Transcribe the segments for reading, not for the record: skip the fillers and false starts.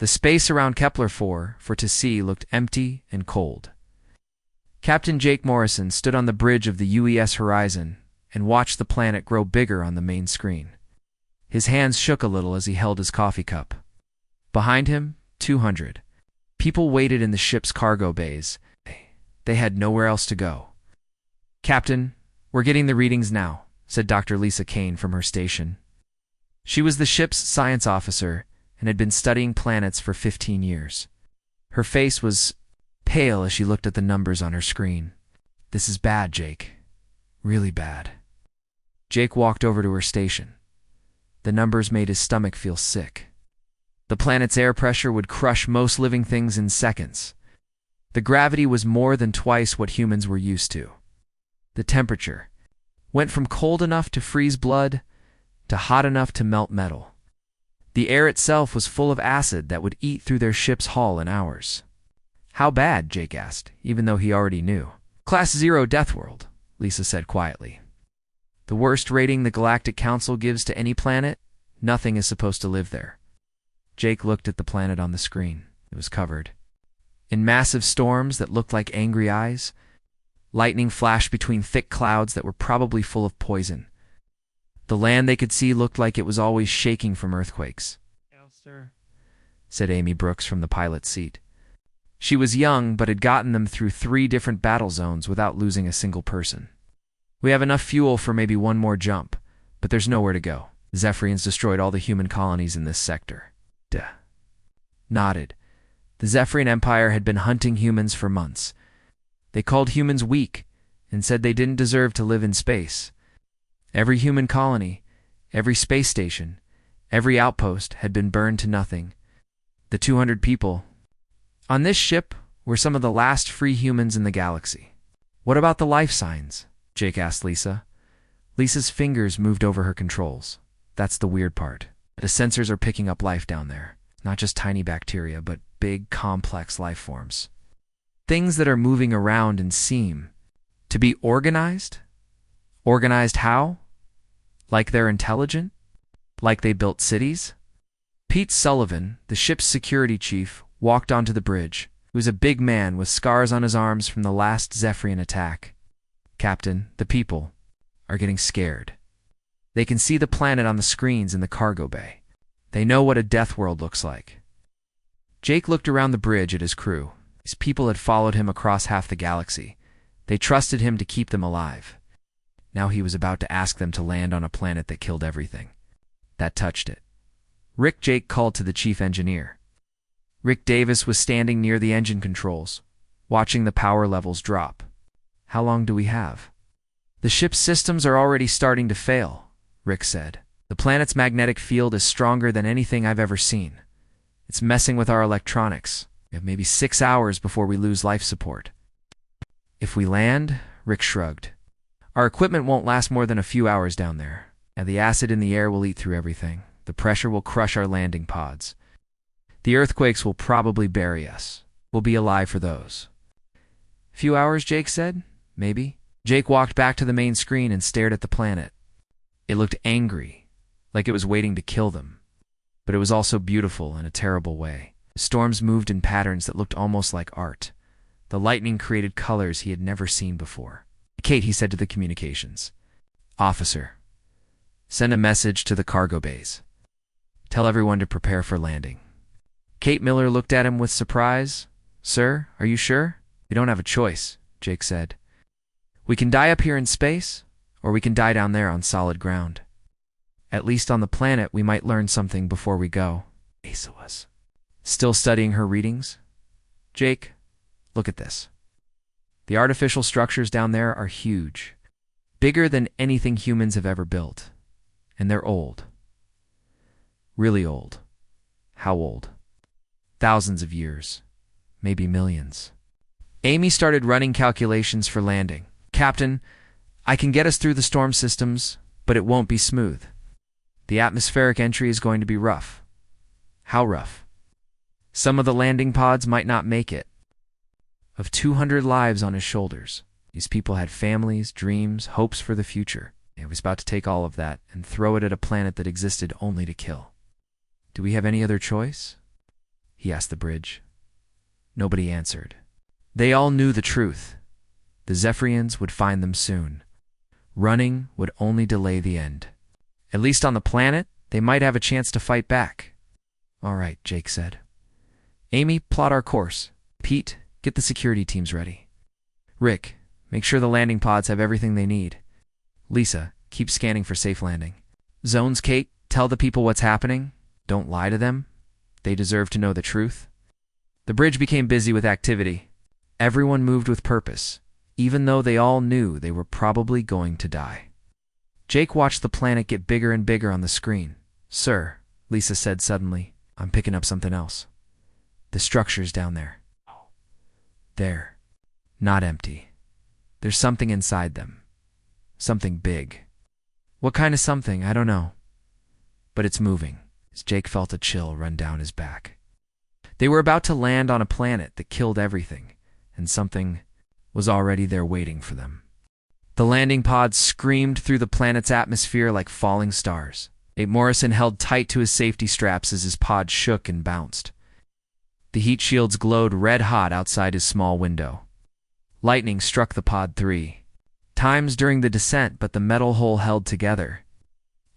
The space around Kepler-4 for to see looked empty and cold. Captain Jake Morrison stood on the bridge of the UES horizon and watched the planet grow bigger on the main screen. His hands shook a little as he held his coffee cup. Behind him, 200 people waited in the ship's cargo bays. They had nowhere else to go. "Captain, we're getting the readings now," said Dr. Lisa Kane from her station. She was the ship's science officer and had been studying planets for 15 years. Her face was pale as she looked at the numbers on her screen. "This is bad, Jake. Really bad." Jake walked over to her station. The numbers made his stomach feel sick. The planet's air pressure would crush most living things in seconds. The gravity was more than twice what humans were used to. The temperature went from cold enough to freeze blood to hot enough to melt metal. The air itself was full of acid that would eat through their ship's hull in hours. "How bad?" Jake asked, even though he already knew. "Class 0 Deathworld," Lisa said quietly. "The worst rating the Galactic Council gives to any planet. Nothing is supposed to live there." Jake looked at the planet on the screen. It was covered in massive storms that looked like angry eyes. Lightning flashed between thick clouds that were probably full of poison. The land they could see looked like it was always shaking from earthquakes. "Yes, sir," said Amy Brooks from the pilot's seat. She was young, but had gotten them through 3 different battle zones without losing a single person. "We have enough fuel for maybe one more jump, but there's nowhere to go. The Zephyrians destroyed all the human colonies in this sector." Duh. Nodded. The Zephyrian Empire had been hunting humans for months. They called humans weak and said they didn't deserve to live in space. Every human colony, every space station, every outpost had been burned to nothing. The 200 people on this ship were some of the last free humans in the galaxy. "What about the life signs?" Jake asked Lisa. Lisa's fingers moved over her controls. "That's the weird part. The sensors are picking up life down there. Not just tiny bacteria, but big, complex life forms. Things that are moving around and seem to be organized. Organized how? Like they're intelligent? Like they built cities?" Pete Sullivan, the ship's security chief, walked onto the bridge. He was a big man with scars on his arms from the last Zephyrian attack. "Captain, the people are getting scared. They can see the planet on the screens in the cargo bay. They know what a death world looks like." Jake looked around the bridge at his crew. These people had followed him across half the galaxy. They trusted him to keep them alive. Now he was about to ask them to land on a planet that killed everything. That touched it. Jake called to the chief engineer. Rick Davis was standing near the engine controls, watching the power levels drop. "How long do we have?" "The ship's systems are already starting to fail," Rick said. "The planet's magnetic field is stronger than anything I've ever seen. It's messing with our electronics. We have maybe 6 hours before we lose life support." "If we land," Rick shrugged, "our equipment won't last more than a few hours down there. And the acid in the air will eat through everything. The pressure will crush our landing pods. The earthquakes will probably bury us. We'll be alive for those." "Few hours," Jake said. "Maybe." Jake walked back to the main screen and stared at the planet. It looked angry, like it was waiting to kill them. But it was also beautiful in a terrible way. The storms moved in patterns that looked almost like art. The lightning created colors he had never seen before. "Kate," he said to the communications officer, "send a message to the cargo bays. Tell everyone to prepare for landing." Kate Miller looked at him with surprise. "Sir, are you sure?" "We don't have a choice," Jake said. "We can die up here in space, or we can die down there on solid ground. At least on the planet we might learn something before we go." Asa was still studying her readings. "Jake, look at this. The artificial structures down there are huge, bigger than anything humans have ever built. And they're old. Really old." "How old?" "Thousands of years, maybe millions." Amy started running calculations for landing. "Captain, I can get us through the storm systems, but it won't be smooth. The atmospheric entry is going to be rough." "How rough?" "Some of the landing pods might not make it." Of 200 lives on his shoulders, these people had families, dreams, hopes for the future. He was about to take all of that and throw it at a planet that existed only to kill. "Do we have any other choice?" he asked the bridge. Nobody answered. They all knew the truth. The Zephyrians would find them soon. Running would only delay the end. At least on the planet, they might have a chance to fight back. All right, Jake said. Amy, plot our course. Pete, get the security teams ready. Rick, make sure the landing pods have everything they need. Lisa, keep scanning for safe landing. Zones, Kate, tell the people what's happening. Don't lie to them. They deserve to know the truth. The bridge became busy with activity. Everyone moved with purpose, even though they all knew they were probably going to die. Jake watched the planet get bigger and bigger on the screen. Sir, Lisa said suddenly, I'm picking up something else. The structure's down there. There. Not empty. There's something inside them. Something big. What kind of something, I don't know. But it's moving, as Jake felt a chill run down his back. They were about to land on a planet that killed everything, and something was already there waiting for them. The landing pods screamed through the planet's atmosphere like falling stars. Nate Morrison held tight to his safety straps as his pod shook and bounced. The heat shields glowed red-hot outside his small window. Lightning struck the pod 3 times during the descent, but the metal hull held together.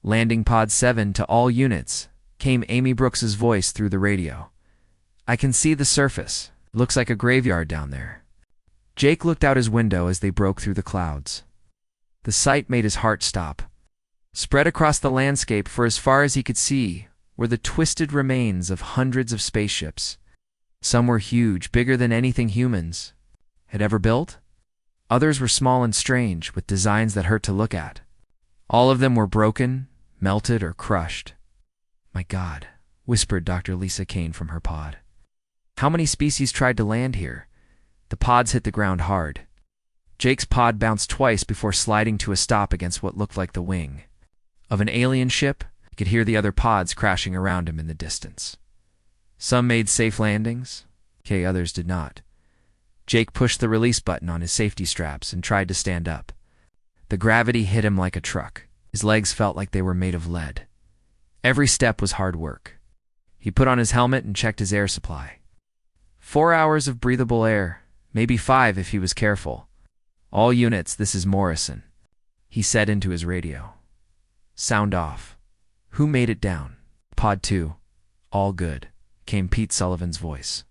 Landing pod 7 to all units, came Amy Brooks's voice through the radio. I can see the surface. It looks like a graveyard down there. Jake looked out his window as they broke through the clouds. The sight made his heart stop. Spread across the landscape for as far as he could see were the twisted remains of hundreds of spaceships. Some were huge, bigger than anything humans had ever built. Others were small and strange, with designs that hurt to look at. All of them were broken, melted, or crushed. My God, whispered Dr. Lisa Kane from her pod. How many species tried to land here? The pods hit the ground hard. Jake's pod bounced twice before sliding to a stop against what looked like the wing of an alien ship. He could hear the other pods crashing around him in the distance. Some made safe landings, others did not. Jake pushed the release button on his safety straps and tried to stand up. The gravity hit him like a truck. His legs felt like they were made of lead. Every step was hard work. He put on his helmet and checked his air supply. 4 hours of breathable air, maybe 5 if he was careful. All units, this is Morrison, he said into his radio. Sound off. Who made it down? Pod 2. All good, came Pete Sullivan's voice.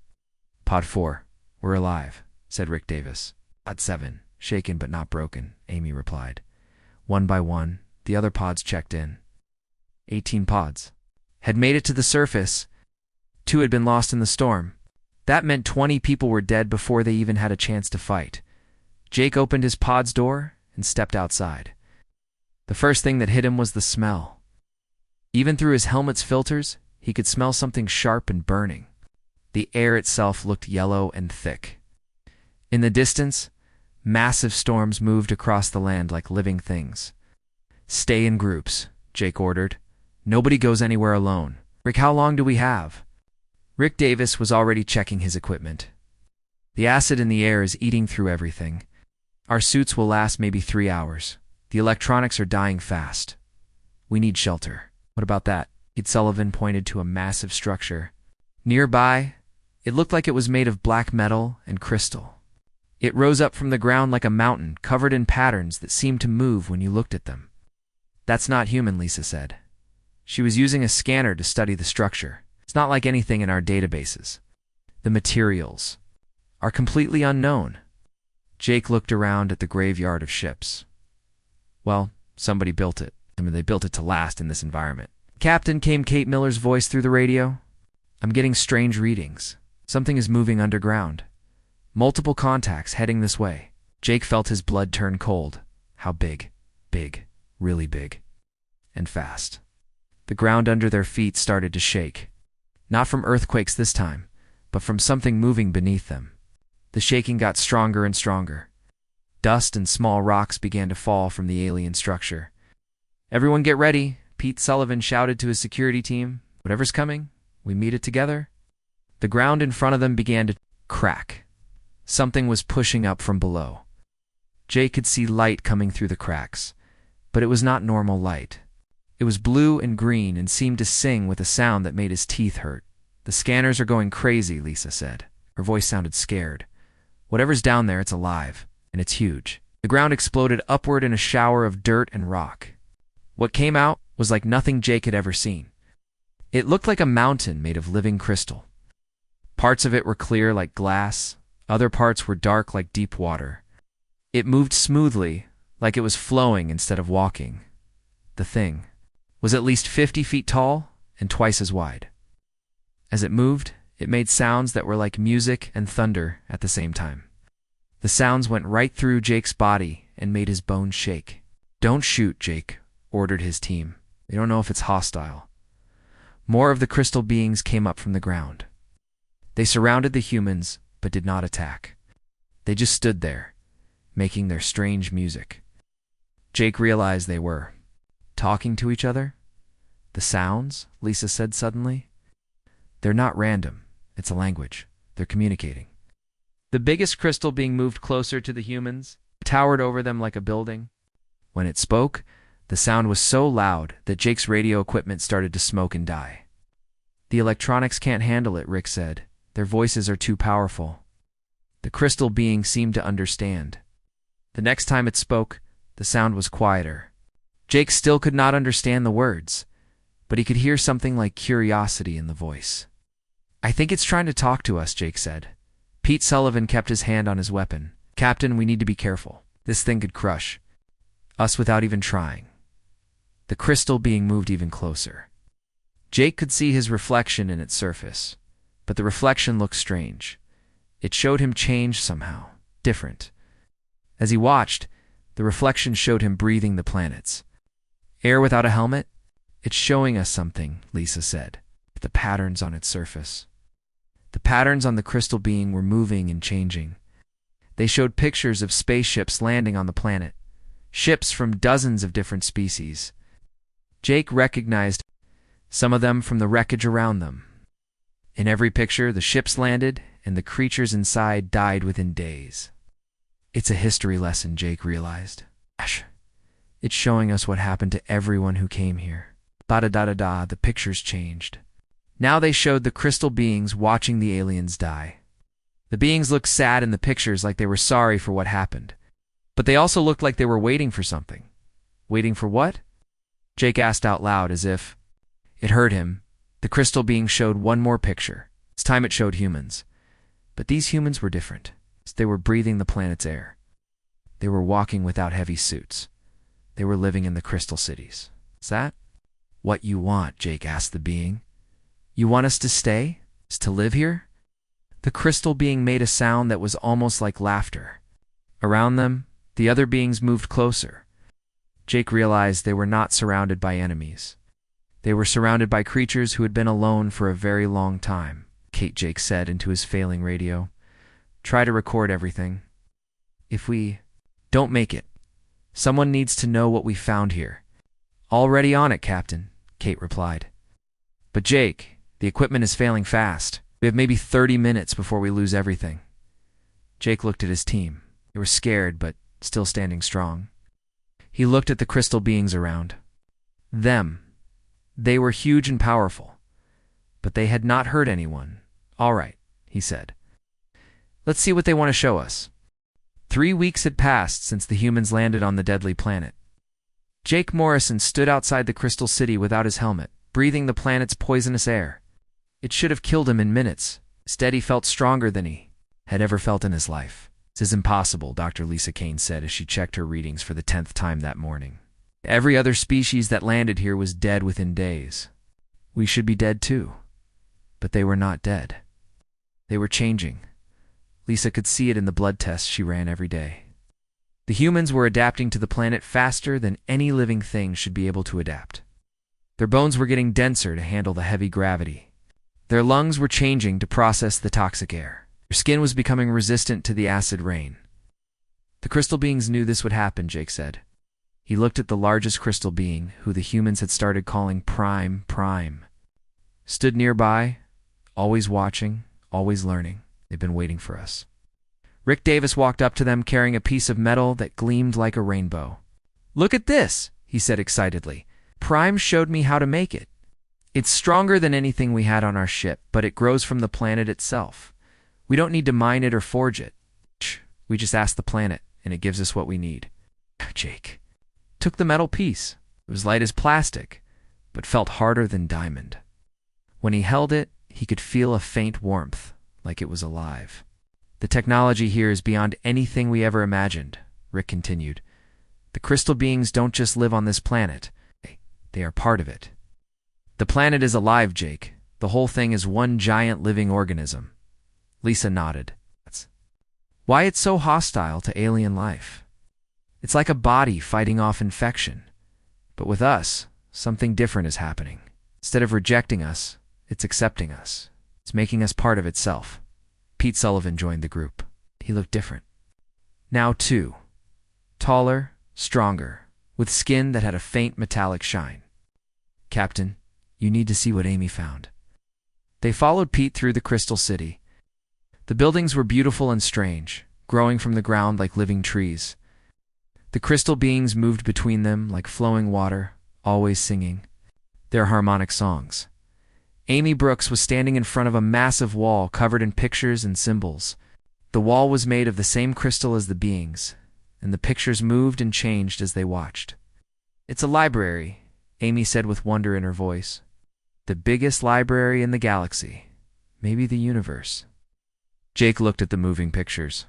Pod 4. We're alive, said Rick Davis. Pod 7. Shaken but not broken, Amy replied. One by one, the other pods checked in. 18 pods had made it to the surface. 2 had been lost in the storm. That meant 20 people were dead before they even had a chance to fight. Jake opened his pod's door and stepped outside. The first thing that hit him was the smell. Even through his helmet's filters, he could smell something sharp and burning. The air itself looked yellow and thick. In the distance, massive storms moved across the land like living things. Stay in groups, Jake ordered. Nobody goes anywhere alone. Rick, how long do we have? Rick Davis was already checking his equipment. The acid in the air is eating through everything. Our suits will last maybe 3 hours. The electronics are dying fast. We need shelter. What about that? Pete Sullivan pointed to a massive structure. Nearby, it looked like it was made of black metal and crystal. It rose up from the ground like a mountain, covered in patterns that seemed to move when you looked at them. That's not human, Lisa said. She was using a scanner to study the structure. It's not like anything in our databases. The materials are completely unknown. Jake looked around at the graveyard of ships. Well, somebody built it. They built it to last in this environment. Captain, came Kate Miller's voice through the radio. I'm getting strange readings. Something is moving underground. Multiple contacts heading this way. Jake felt his blood turn cold. How big? Big. Really big. And fast. The ground under their feet started to shake. Not from earthquakes this time, but from something moving beneath them. The shaking got stronger and stronger. Dust and small rocks began to fall from the alien structure. Everyone get ready, Pete Sullivan shouted to his security team. Whatever's coming, we meet it together. The ground in front of them began to crack. Something was pushing up from below. Jake could see light coming through the cracks, but it was not normal light. It was blue and green and seemed to sing with a sound that made his teeth hurt. The scanners are going crazy, Lisa said. Her voice sounded scared. Whatever's down there, it's alive, and it's huge. The ground exploded upward in a shower of dirt and rock. What came out was like nothing Jake had ever seen. It looked like a mountain made of living crystal. Parts of it were clear like glass, other parts were dark like deep water. It moved smoothly, like it was flowing instead of walking. The thing was at least 50 feet tall and twice as wide. As it moved, it made sounds that were like music and thunder at the same time. The sounds went right through Jake's body and made his bones shake. "Don't shoot, Jake," ordered his team. "They don't know if it's hostile." More of the crystal beings came up from the ground. They surrounded the humans, but did not attack. They just stood there, making their strange music. Jake realized they were talking to each other. "The sounds," Lisa said suddenly. "They're not random. It's a language. They're communicating." The biggest crystal being moved closer to the humans, towered over them like a building. When it spoke, the sound was so loud that Jake's radio equipment started to smoke and die. "The electronics can't handle it," Rick said. "Their voices are too powerful." The crystal being seemed to understand. The next time it spoke, the sound was quieter. Jake still could not understand the words, but he could hear something like curiosity in the voice. "I think it's trying to talk to us," Jake said. Pete Sullivan kept his hand on his weapon. "Captain, we need to be careful. This thing could crush us without even trying." The crystal being moved even closer. Jake could see his reflection in its surface, but the reflection looked strange. It showed him change somehow, different. As he watched, the reflection showed him breathing the planets. "Air without a helmet? It's showing us something," Lisa said. "The patterns on its surface." The patterns on the crystal being were moving and changing. They showed pictures of spaceships landing on the planet, ships from dozens of different species. Jake recognized some of them from the wreckage around them. In every picture, the ships landed, and the creatures inside died within days. It's a history lesson, Jake realized. It's showing us what happened to everyone who came here. Da-da-da-da-da, the pictures changed. Now they showed the crystal beings watching the aliens die. The beings looked sad in the pictures, like they were sorry for what happened. But they also looked like they were waiting for something. Waiting for what? Jake asked out loud, as if it hurt him. The crystal being showed one more picture. This time it showed humans. But these humans were different. They were breathing the planet's air. They were walking without heavy suits. They were living in the crystal cities. "Is that what you want?" Jake asked the being. "You want us to stay? To live here?" The crystal being made a sound that was almost like laughter. Around them, the other beings moved closer. Jake realized they were not surrounded by enemies. They were surrounded by creatures who had been alone for a very long time. Jake said into his failing radio. "Try to record everything. If we don't make it, someone needs to know what we found here." "Already on it, Captain," Kate replied. "But Jake, the equipment is failing fast. We have maybe 30 minutes before we lose everything." Jake looked at his team. They were scared, but still standing strong. He looked at the crystal beings around. They were huge and powerful, but they had not hurt anyone. "All right," he said. "Let's see what they want to show us." 3 weeks had passed since the humans landed on the deadly planet. Jake Morrison stood outside the crystal city without his helmet, breathing the planet's poisonous air. It should have killed him in minutes. Instead, he felt stronger than he had ever felt in his life. "This is impossible," Dr. Lisa Kane said as she checked her readings for the 10th time that morning. "Every other species that landed here was dead within days. We should be dead too." But they were not dead. They were changing. Lisa could see it in the blood tests she ran every day. The humans were adapting to the planet faster than any living thing should be able to adapt. Their bones were getting denser to handle the heavy gravity. Their lungs were changing to process the toxic air. Their skin was becoming resistant to the acid rain. The crystal beings knew this would happen, Jake said. He looked at the largest crystal being, who the humans had started calling Prime. Stood nearby, always watching, always learning. They've been waiting for us. Rick Davis walked up to them carrying a piece of metal that gleamed like a rainbow. "Look at this," he said excitedly. "Prime showed me how to make it. It's stronger than anything we had on our ship, but it grows from the planet itself. We don't need to mine it or forge it. We just ask the planet, and it gives us what we need. Jake took the metal piece. It was light as plastic, but felt harder than diamond. When he held it, he could feel a faint warmth, like it was alive. The technology here is beyond anything we ever imagined, Rick continued. The crystal beings don't just live on this planet. They are part of it. The planet is alive, Jake. The whole thing is one giant living organism. Lisa nodded. Why it's so hostile to alien life? It's like a body fighting off infection. But with us, something different is happening. Instead of rejecting us, it's accepting us. It's making us part of itself. Pete Sullivan joined the group. He looked different. Now, too. Taller, stronger, with skin that had a faint metallic shine. Captain, you need to see what Amy found. They followed Pete through the Crystal City. The buildings were beautiful and strange, growing from the ground like living trees. The crystal beings moved between them like flowing water, always singing their harmonic songs. Amy Brooks was standing in front of a massive wall covered in pictures and symbols. The wall was made of the same crystal as the beings, and the pictures moved and changed as they watched. It's a library, Amy said with wonder in her voice. The biggest library in the galaxy, maybe the universe. Jake looked at the moving pictures.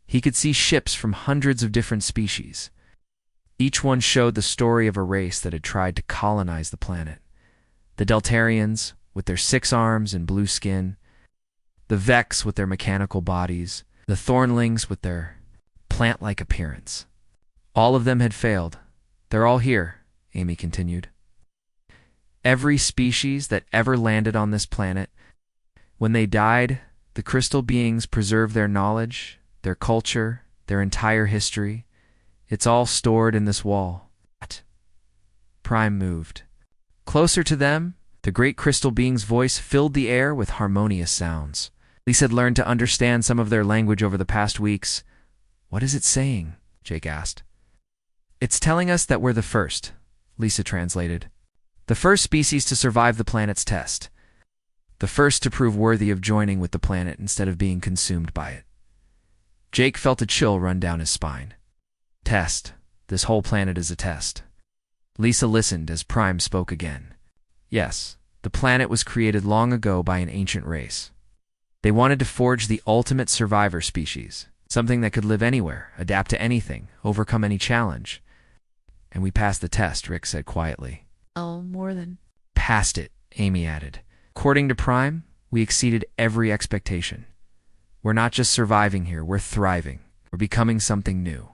He could see ships from hundreds of different species. Each one showed the story of a race that had tried to colonize the planet. The Deltarians, with their 6 arms and blue skin, the Vex with their mechanical bodies, the Thornlings with their plant-like appearance. All of them had failed. They're all here, Amy continued. Every species that ever landed on this planet, when they died, the crystal beings preserved their knowledge, their culture, their entire history. It's all stored in this wall. Prime moved. Closer to them, the great crystal being's voice filled the air with harmonious sounds. Lisa had learned to understand some of their language over the past weeks. What is it saying? Jake asked. It's telling us that we're the first, Lisa translated. The first species to survive the planet's test. The first to prove worthy of joining with the planet instead of being consumed by it. Jake felt a chill run down his spine. Test. This whole planet is a test. Lisa listened as Prime spoke again. Yes, the planet was created long ago by an ancient race. They wanted to forge the ultimate survivor species, something that could live anywhere, adapt to anything, overcome any challenge. And we passed the test, Rick said quietly. Oh, more than... Passed it, Amy added. According to Prime, we exceeded every expectation. We're not just surviving here, we're thriving. We're becoming something new.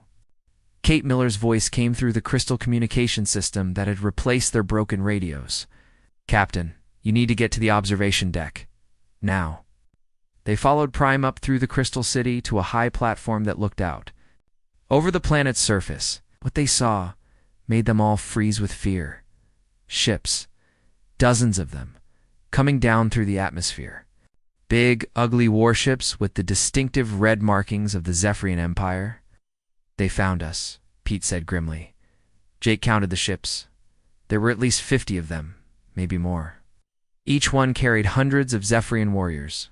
Kate Miller's voice came through the crystal communication system that had replaced their broken radios. Captain, you need to get to the observation deck. Now. They followed Prime up through the Crystal City to a high platform that looked out. Over the planet's surface, what they saw made them all freeze with fear. Ships, dozens of them, coming down through the atmosphere. Big, ugly warships with the distinctive red markings of the Zephyrian Empire. They found us, Pete said grimly. Jake counted the ships. There were at least 50 of them, maybe more. Each one carried hundreds of Zephyrian warriors.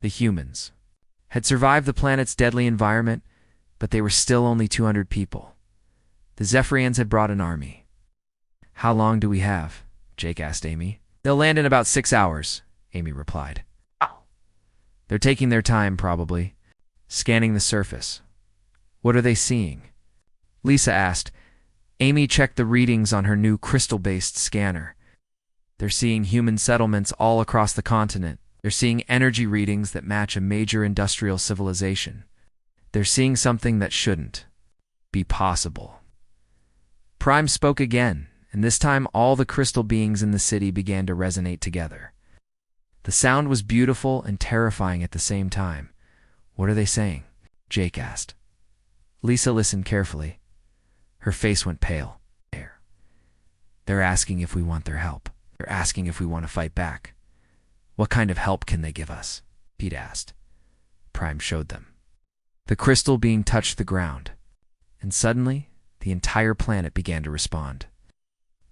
The humans had survived the planet's deadly environment, but they were still only 200 people. The Zephyrians had brought an army. How long do we have? Jake asked Amy. They'll land in about 6 hours, Amy replied. Wow. They're taking their time, probably, scanning the surface. What are they seeing? Lisa asked. Amy checked the readings on her new crystal-based scanner. They're seeing human settlements all across the continent. They're seeing energy readings that match a major industrial civilization. They're seeing something that shouldn't be possible. Prime spoke again, and this time all the crystal beings in the city began to resonate together. The sound was beautiful and terrifying at the same time. What are they saying? Jake asked. Lisa listened carefully. Her face went pale. They're asking if we want their help. They're asking if we want to fight back. What kind of help can they give us? Pete asked. Prime showed them. The crystal being touched the ground, and suddenly the entire planet began to respond.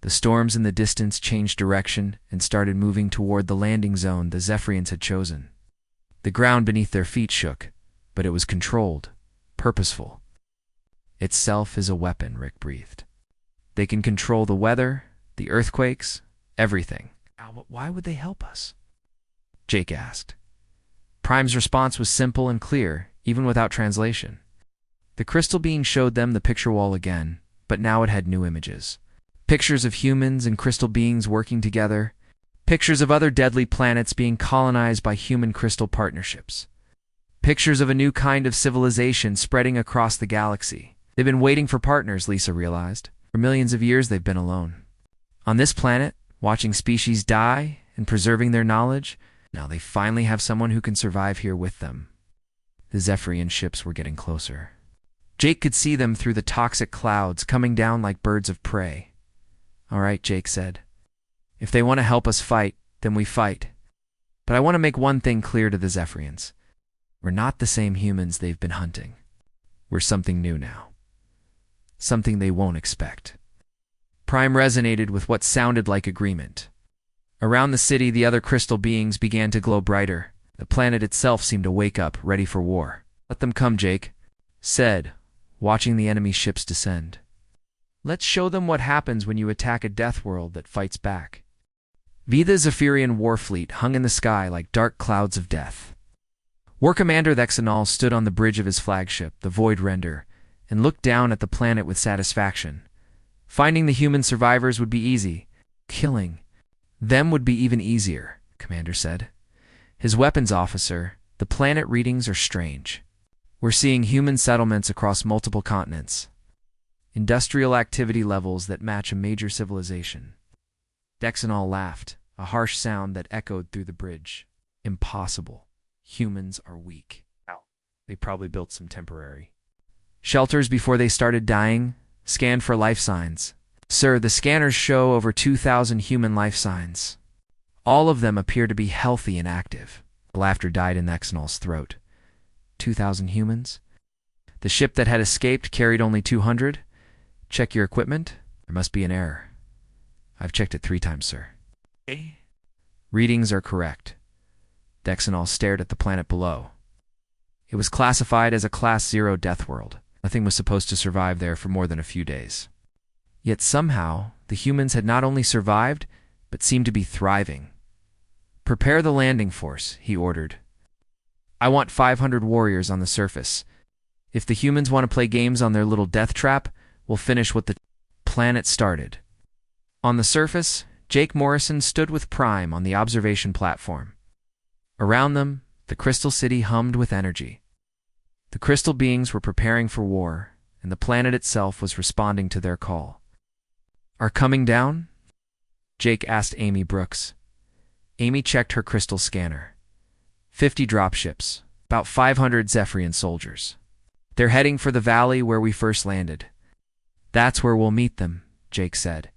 The storms in the distance changed direction and started moving toward the landing zone the Zephyrians had chosen. The ground beneath their feet shook, but it was controlled, purposeful. Itself is a weapon, Rick breathed. They can control the weather, the earthquakes, everything. Why would they help us? Jake asked. Prime's response was simple and clear, even without translation. The crystal being showed them the picture wall again, but now it had new images. Pictures of humans and crystal beings working together. Pictures of other deadly planets being colonized by human crystal partnerships. Pictures of a new kind of civilization spreading across the galaxy. They've been waiting for partners, Lisa realized. For millions of years they've been alone. On this planet, watching species die and preserving their knowledge, now they finally have someone who can survive here with them. The Zephyrian ships were getting closer. Jake could see them through the toxic clouds coming down like birds of prey. All right, Jake said. If they want to help us fight, then we fight. But I want to make one thing clear to the Zephyrians. We're not the same humans they've been hunting. We're something new now. Something they won't expect. Prime resonated with what sounded like agreement. Around the city, the other crystal beings began to glow brighter. The planet itself seemed to wake up, ready for war. Let them come, Jake said, watching the enemy ships descend. Let's show them what happens when you attack a Deathworld that fights back. The Zephyrian war fleet hung in the sky like dark clouds of death. War Commander Thexanol stood on the bridge of his flagship, the Void Render, and looked down at the planet with satisfaction. Finding the human survivors would be easy. Killing them would be even easier, Commander said. His weapons officer, the planet readings are strange. We're seeing human settlements across multiple continents. Industrial activity levels that match a major civilization. Dexanol laughed, a harsh sound that echoed through the bridge. Impossible. Humans are weak. They probably built some temporary shelters before they started dying. Scanned for life signs. Sir, the scanners show over 2,000 human life signs. All of them appear to be healthy and active. Laughter died in Dexanol's throat. 2,000 humans? The ship that had escaped carried only 200? Check your equipment. There must be an error. I've checked it 3 times, sir. Readings are correct. Dexanol stared at the planet below. It was classified as a Class 0 Deathworld. Nothing was supposed to survive there for more than a few days. Yet somehow, the humans had not only survived, but seemed to be thriving. Prepare the landing force, he ordered. I want 500 warriors on the surface. If the humans want to play games on their little death trap, we'll finish what the planet started. On the surface, Jake Morrison stood with Prime on the observation platform. Around them, the Crystal City hummed with energy. The crystal beings were preparing for war, and the planet itself was responding to their call. Are coming down? Jake asked Amy Brooks. Amy checked her crystal scanner. 50 dropships, about 500 Zephyrian soldiers. They're heading for the valley where we first landed. That's where we'll meet them, Jake said.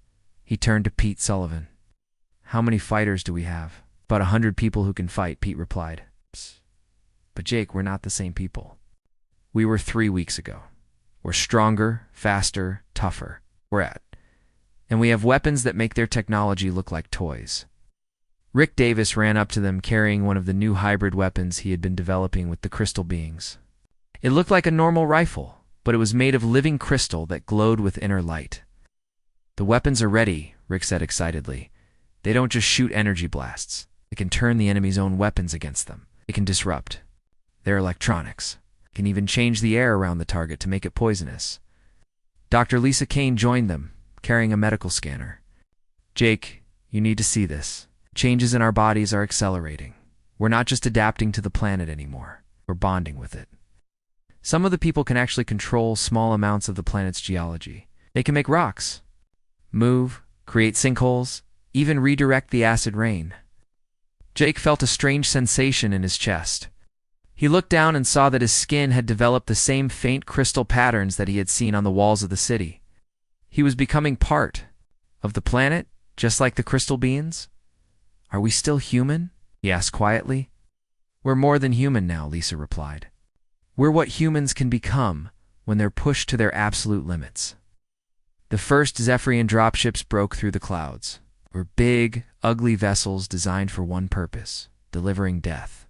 He turned to Pete Sullivan. How many fighters do we have? About 100 people who can fight, Pete replied. But Jake, we're not the same people. We were 3 weeks ago. We're stronger, faster, tougher. We're at. And we have weapons that make their technology look like toys. Rick Davis ran up to them carrying one of the new hybrid weapons he had been developing with the crystal beings. It looked like a normal rifle, but it was made of living crystal that glowed with inner light. The weapons are ready, Rick said excitedly. They don't just shoot energy blasts. They can turn the enemy's own weapons against them. They can disrupt. They're electronics. Can even change the air around the target to make it poisonous. Dr. Lisa Kane joined them, carrying a medical scanner. Jake, you need to see this. Changes in our bodies are accelerating. We're not just adapting to the planet anymore. We're bonding with it. Some of the people can actually control small amounts of the planet's geology. They can make rocks, move, create sinkholes, even redirect the acid rain. Jake felt a strange sensation in his chest. He looked down and saw that his skin had developed the same faint crystal patterns that he had seen on the walls of the city. He was becoming part of the planet, just like the crystal beings. Are we still human? He asked quietly. We're more than human now, Lisa replied. We're what humans can become when they're pushed to their absolute limits. The first Zephyrian dropships broke through the clouds. They were big, ugly vessels designed for one purpose, delivering death.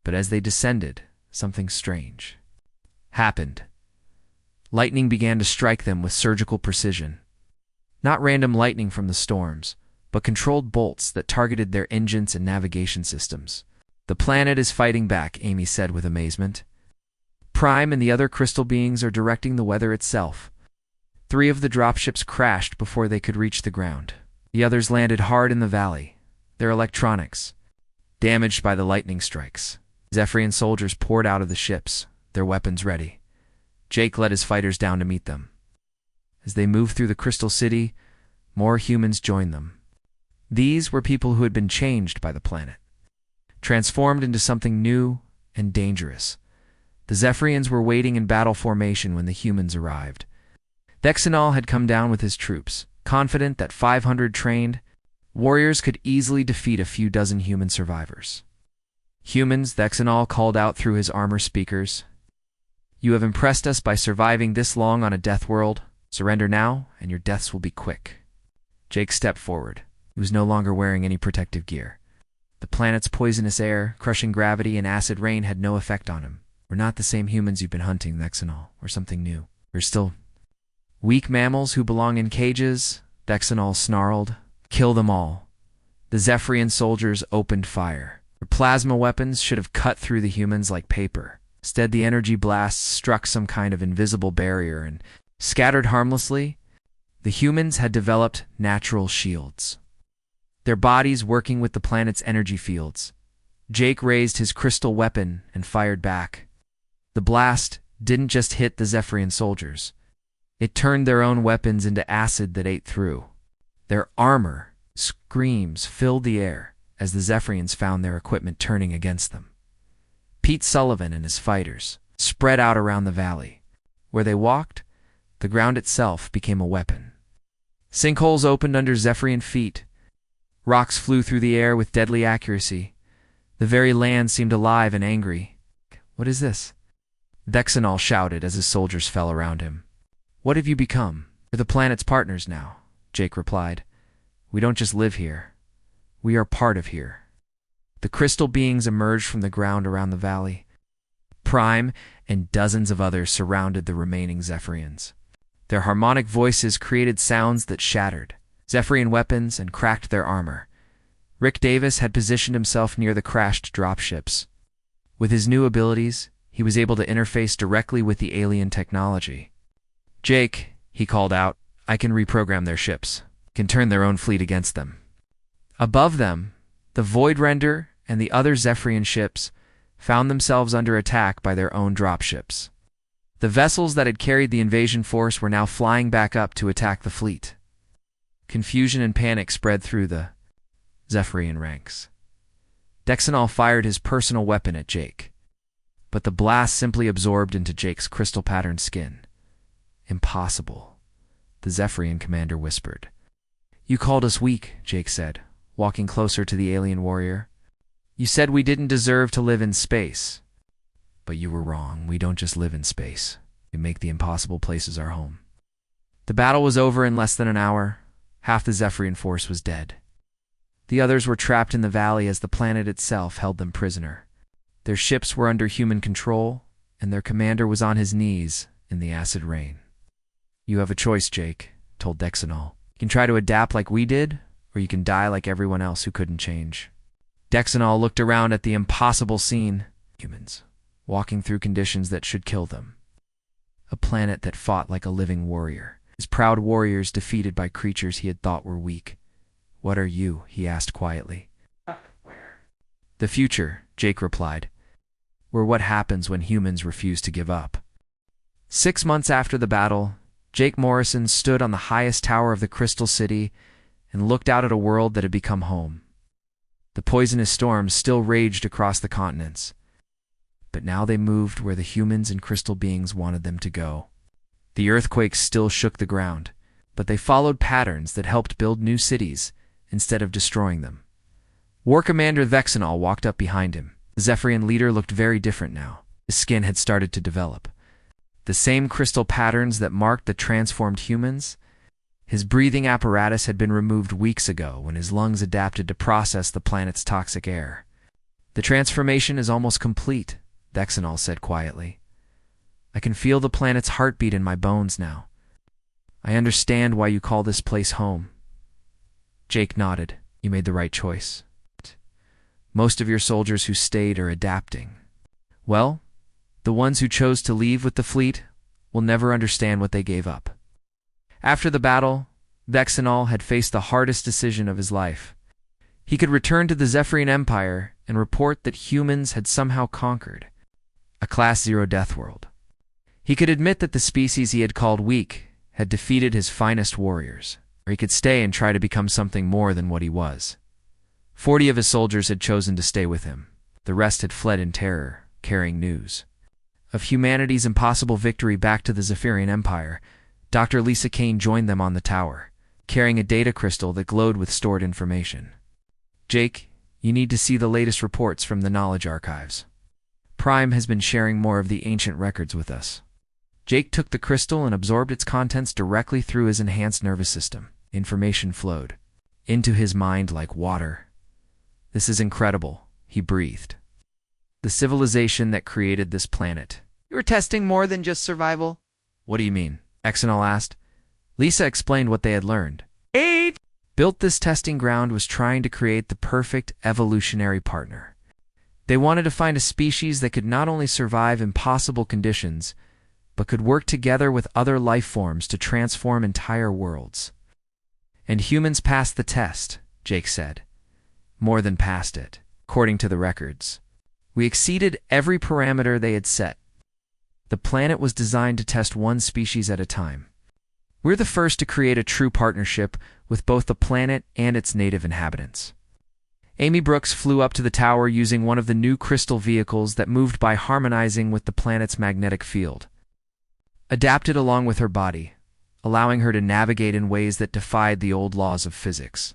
But as they descended, something strange happened. Lightning began to strike them with surgical precision. Not random lightning from the storms, but controlled bolts that targeted their engines and navigation systems. "The planet is fighting back," Amy said with amazement. "Prime and the other crystal beings are directing the weather itself." 3 of the dropships crashed before they could reach the ground. The others landed hard in the valley, their electronics damaged by the lightning strikes. Zephyrian soldiers poured out of the ships, their weapons ready. Jake led his fighters down to meet them. As they moved through the Crystal City, more humans joined them. These were people who had been changed by the planet, transformed into something new and dangerous. The Zephyrians were waiting in battle formation when the humans arrived. Dexenol had come down with his troops, confident that 500 trained warriors could easily defeat a few dozen human survivors. "Humans," Dexenol called out through his armor speakers, "you have impressed us by surviving this long on a Deathworld. Surrender now, and your deaths will be quick." Jake stepped forward. He was no longer wearing any protective gear. The planet's poisonous air, crushing gravity, and acid rain had no effect on him. "We're not the same humans you've been hunting, Dexenol. We're something new. We're still weak mammals who belong in cages," Dexenol snarled. "Kill them all." The Zephyrian soldiers opened fire. Their plasma weapons should have cut through the humans like paper. Instead, the energy blasts struck some kind of invisible barrier and scattered harmlessly. The humans had developed natural shields, their bodies working with the planet's energy fields. Jake raised his crystal weapon and fired back. The blast didn't just hit the Zephyrian soldiers. It turned their own weapons into acid that ate through. Their armor screams filled the air as the Zephyrians found their equipment turning against them. Pete Sullivan and his fighters spread out around the valley. Where they walked, the ground itself became a weapon. Sinkholes opened under Zephyrian feet. Rocks flew through the air with deadly accuracy. The very land seemed alive and angry. "What is this?" Dexenol shouted as his soldiers fell around him. "What have you become?" "We're the planet's partners now," Jake replied. "We don't just live here. We are part of here." The crystal beings emerged from the ground around the valley. Prime and dozens of others surrounded the remaining Zephyrians. Their harmonic voices created sounds that shattered Zephyrian weapons and cracked their armor. Rick Davis had positioned himself near the crashed dropships. With his new abilities, he was able to interface directly with the alien technology. "Jake," he called out, "I can reprogram their ships, can turn their own fleet against them." Above them, the Voidrender and the other Zephyrian ships found themselves under attack by their own dropships. The vessels that had carried the invasion force were now flying back up to attack the fleet. Confusion and panic spread through the Zephyrian ranks. Dexenol fired his personal weapon at Jake, but the blast simply absorbed into Jake's crystal-patterned skin. "Impossible," the Zephyrian commander whispered. "You called us weak," Jake said, walking closer to the alien warrior. "You said we didn't deserve to live in space. But you were wrong. We don't just live in space. We make the impossible places our home." The battle was over in less than an hour. Half the Zephyrian force was dead. The others were trapped in the valley as the planet itself held them prisoner. Their ships were under human control, and their commander was on his knees in the acid rain. "You have a choice, Jake," told Dexenol. "You can try to adapt like we did, or you can die like everyone else who couldn't change." Dexenol looked around at the impossible scene. Humans, walking through conditions that should kill them. A planet that fought like a living warrior. His proud warriors defeated by creatures he had thought were weak. "What are you?" he asked quietly. "Where?" "The future," Jake replied. "We're what happens when humans refuse to give up." 6 months after the battle, Jake Morrison stood on the highest tower of the Crystal City and looked out at a world that had become home. The poisonous storms still raged across the continents, but now they moved where the humans and crystal beings wanted them to go. The earthquakes still shook the ground, but they followed patterns that helped build new cities instead of destroying them. War Commander Dexenol walked up behind him. The Zephyrian leader looked very different now. His skin had started to develop. The same crystal patterns that marked the transformed humans His breathing apparatus had been removed weeks ago when his lungs adapted to process the planet's toxic air. "The transformation is almost complete," Vexenol said quietly. "I can feel the planet's heartbeat in my bones now. I understand why you call this place home." Jake nodded. "You made the right choice. Most of your soldiers who stayed are adapting. Well, the ones who chose to leave with the fleet will never understand what they gave up." After the battle, Vexenol had faced the hardest decision of his life. He could return to the Zephyrian Empire and report that humans had somehow conquered a Class 0 Deathworld. He could admit that the species he had called weak had defeated his finest warriors, or he could stay and try to become something more than what he was. 40 of his soldiers had chosen to stay with him. The rest had fled in terror, carrying news of humanity's impossible victory back to the Zephyrian Empire. Dr. Lisa Kane joined them on the tower, carrying a data crystal that glowed with stored information. "Jake, you need to see the latest reports from the knowledge archives. Prime has been sharing more of the ancient records with us." Jake took the crystal and absorbed its contents directly through his enhanced nervous system. Information flowed into his mind like water. "This is incredible," he breathed. "The civilization that created this planet. You were testing more than just survival?" "What do you mean?" Vexenol asked. Lisa explained what they had learned. Built this testing ground was trying to create the perfect evolutionary partner. They wanted to find a species that could not only survive impossible conditions, but could work together with other life forms to transform entire worlds. "And humans passed the test," Jake said. "More than passed it, according to the records. We exceeded every parameter they had set. The planet was designed to test one species at a time. We're the first to create a true partnership with both the planet and its native inhabitants." Amy Brooks flew up to the tower using one of the new crystal vehicles that moved by harmonizing with the planet's magnetic field, adapted along with her body, allowing her to navigate in ways that defied the old laws of physics.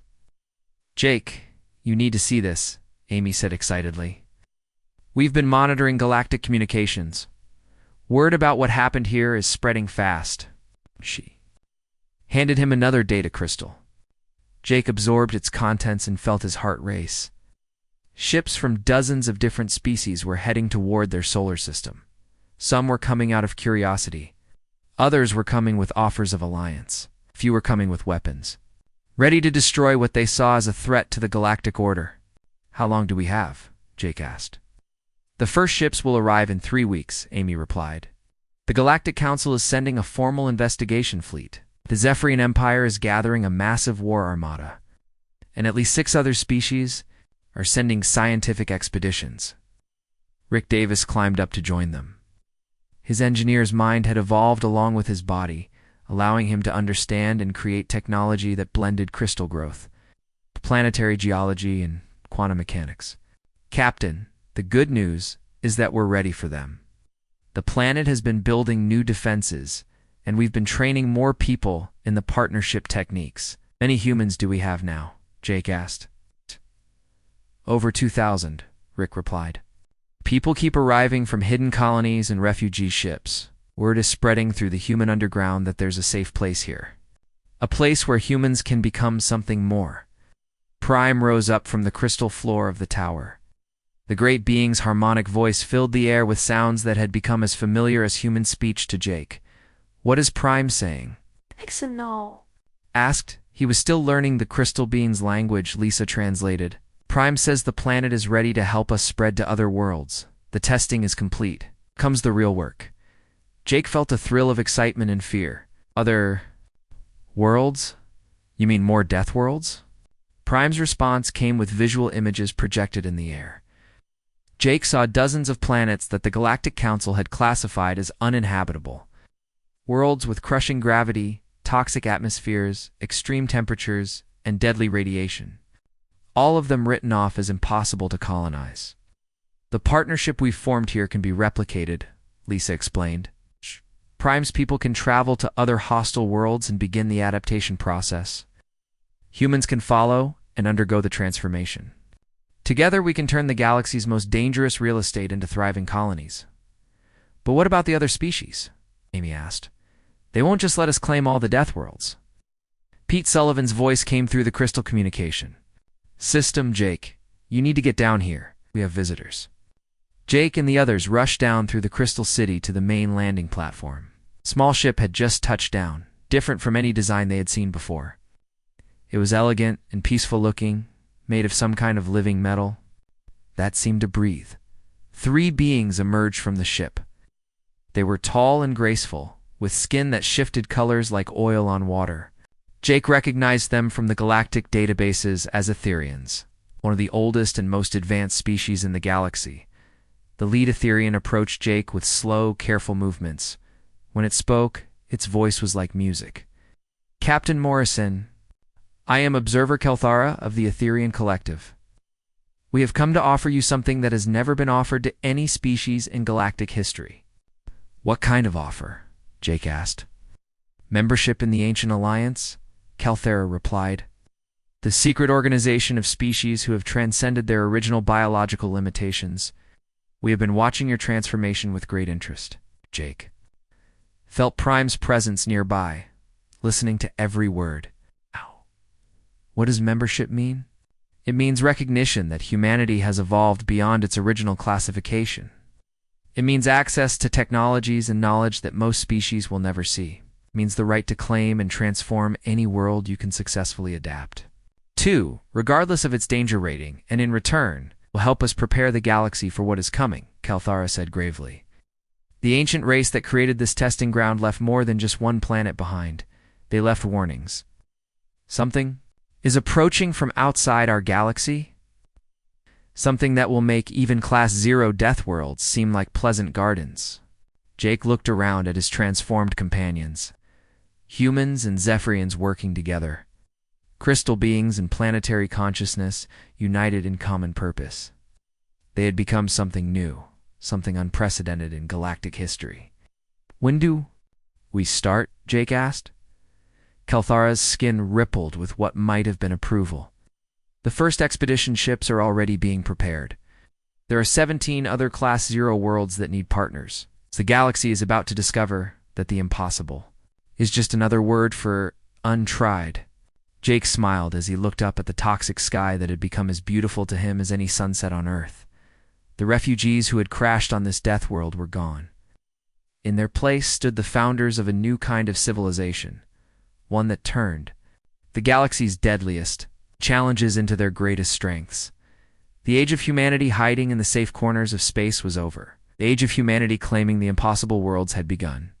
"Jake, you need to see this," Amy said excitedly. "We've been monitoring galactic communications. Word about what happened here is spreading fast." She handed him another data crystal. Jake absorbed its contents and felt his heart race. Ships from dozens of different species were heading toward their solar system. Some were coming out of curiosity. Others were coming with offers of alliance. Few were coming with weapons, ready to destroy what they saw as a threat to the galactic order. "How long do we have?" Jake asked. "The first ships will arrive in 3 weeks," Amy replied. "The Galactic Council is sending a formal investigation fleet. The Zephyrian Empire is gathering a massive war armada, and at least 6 other species are sending scientific expeditions." Rick Davis climbed up to join them. His engineer's mind had evolved along with his body, allowing him to understand and create technology that blended crystal growth, planetary geology, and quantum mechanics. "Captain, the good news is that we're ready for them. The planet has been building new defenses, and we've been training more people in the partnership techniques." "How many humans do we have now?" Jake asked. "Over 2,000, Rick replied. "People keep arriving from hidden colonies and refugee ships. Word is spreading through the human underground that there's a safe place here. A place where humans can become something more." Prime rose up from the crystal floor of the tower. The great being's harmonic voice filled the air with sounds that had become as familiar as human speech to Jake. "What is Prime saying?" Vexenol asked. He was still learning the crystal being's language. Lisa translated. "Prime says the planet is ready to help us spread to other worlds. The testing is complete. Comes the real work." Jake felt a thrill of excitement and fear. "Other worlds? You mean more death worlds?" Prime's response came with visual images projected in the air. Jake saw dozens of planets that the Galactic Council had classified as uninhabitable. Worlds with crushing gravity, toxic atmospheres, extreme temperatures, and deadly radiation. All of them written off as impossible to colonize. "The partnership we've formed here can be replicated," Lisa explained. "Prime's people can travel to other hostile worlds and begin the adaptation process. Humans can follow and undergo the transformation. Together we can turn the galaxy's most dangerous real estate into thriving colonies." "But what about the other species?" Amy asked. "They won't just let us claim all the death worlds." Pete Sullivan's voice came through the crystal communication. "System, Jake, you need to get down here. We have visitors." Jake and the others rushed down through the crystal city to the main landing platform. Small ship had just touched down, different from any design they had seen before. It was elegant and peaceful looking, made of some kind of living metal that seemed to breathe. 3 beings emerged from the ship. They were tall and graceful, with skin that shifted colors like oil on water. Jake recognized them from the galactic databases as Etherians, one of the oldest and most advanced species in the galaxy. The lead Etherian approached Jake with slow, careful movements. When it spoke, its voice was like music. "Captain Morrison, I am Observer Kelthara of the Etherian Collective. We have come to offer you something that has never been offered to any species in galactic history." "What kind of offer?" Jake asked. "Membership in the Ancient Alliance," Kelthara replied. "The secret organization of species who have transcended their original biological limitations. We have been watching your transformation with great interest." Jake felt Prime's presence nearby, listening to every word. "Ow. What does membership mean?" "It means recognition that humanity has evolved beyond its original classification. It means access to technologies and knowledge that most species will never see. It means the right to claim and transform any world you can successfully adapt to, regardless of its danger rating, and in return, will help us prepare the galaxy for what is coming," Kelthara said gravely. "The ancient race that created this testing ground left more than just one planet behind. They left warnings. Something is approaching from outside our galaxy. Something that will make even Class 0 Deathworlds seem like pleasant gardens." Jake looked around at his transformed companions. Humans and Zephyrians working together. Crystal beings and planetary consciousness united in common purpose. They had become something new, something unprecedented in galactic history. "When do we start?" Jake asked. Kelthara's skin rippled with what might have been approval. "The first expedition ships are already being prepared. There are 17 other Class 0 worlds that need partners. The galaxy is about to discover that the impossible is just another word for untried." Jake smiled as he looked up at the toxic sky that had become as beautiful to him as any sunset on Earth. The refugees who had crashed on this death world were gone. In their place stood the founders of a new kind of civilization, one that turned the galaxy's deadliest challenges into their greatest strengths. The age of humanity hiding in the safe corners of space was over. The age of humanity claiming the impossible worlds had begun.